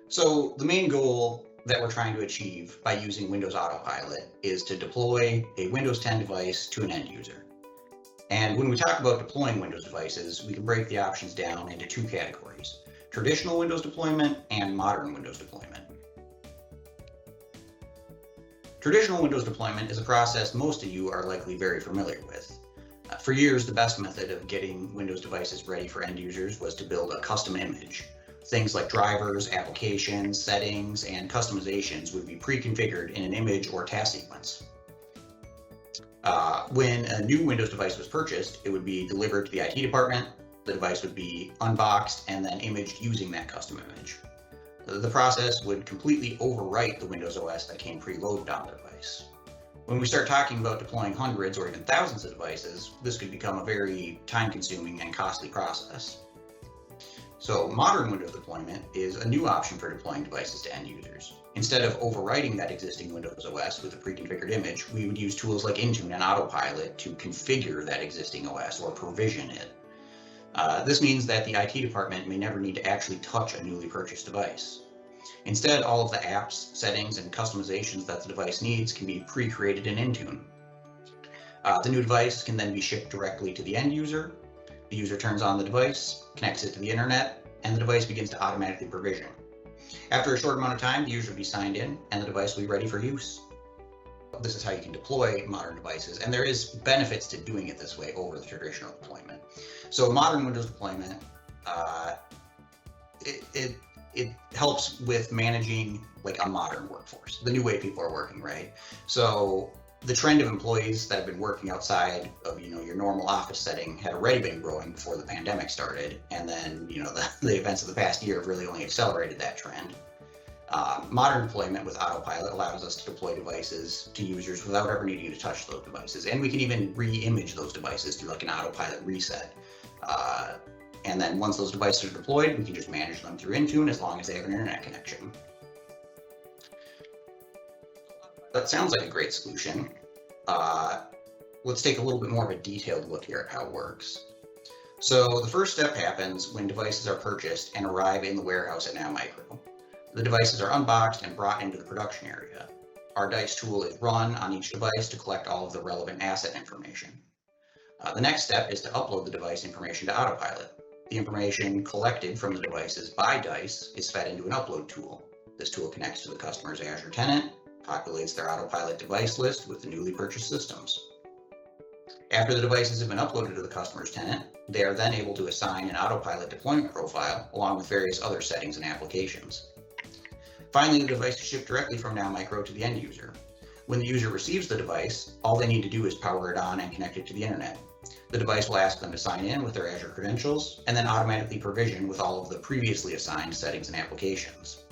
So the main goal that we're trying to achieve by using Windows Autopilot is to deploy a Windows 10 device to an end user. And when we talk about deploying Windows devices, we can break the options down into two categories: traditional Windows deployment and modern Windows deployment. Traditional Windows deployment is a process most of you are likely very familiar with. For years, the best method of getting Windows devices ready for end users was to build a custom image. Things like drivers, applications, settings, and customizations would be pre-configured in an image or task sequence. When a new Windows device was purchased, it would be delivered to the IT department, the device would be unboxed and then imaged using that custom image. The process would completely overwrite the Windows OS that came preloaded on the device. When we start talking about deploying hundreds or even thousands of devices, this could become a very time-consuming and costly process. So modern Windows deployment is a new option for deploying devices to end users. Instead of overwriting that existing Windows OS with a pre-configured image, we would use tools like Intune and Autopilot to configure that existing OS or provision it. This means that the IT department may never need to actually touch a newly purchased device. Instead, all of the apps, settings, and customizations that the device needs can be pre-created in Intune. The new device can then be shipped directly to the end user. The user turns on the device, connects it to the internet, and the device begins to automatically provision. After a short amount of time, the user will be signed in and the device will be ready for use. This is how you can deploy modern devices, and there is benefits to doing it this way over the traditional deployment. So modern Windows deployment, it helps with managing like a modern workforce, the new way people are working, right? So the trend of employees that have been working outside of your normal office setting had already been growing before the pandemic started, and then the events of the past year have really only accelerated that trend. Modern deployment with Autopilot allows us to deploy devices to users without ever needing to touch those devices, and we can even re-image those devices through like an Autopilot reset. And then once those devices are deployed, we can just manage them through Intune as long as they have an internet connection. That sounds like a great solution. Let's take a little bit more of a detailed look here at how it works. So the first step happens when devices are purchased and arrive in the warehouse at Now Micro. The devices are unboxed and brought into the production area. Our DICE tool is run on each device to collect all of the relevant asset information. The next step is to upload the device information to Autopilot. The information collected from the devices by DICE is fed into an upload tool. This tool connects to the customer's Azure tenant, populates their Autopilot device list with the newly purchased systems. After the devices have been uploaded to the customer's tenant, they are then able to assign an Autopilot deployment profile along with various other settings and applications. Finally, the device is shipped directly from Now Micro to the end user. When the user receives the device, all they need to do is power it on and connect it to the internet. The device will ask them to sign in with their Azure credentials and then automatically provision with all of the previously assigned settings and applications.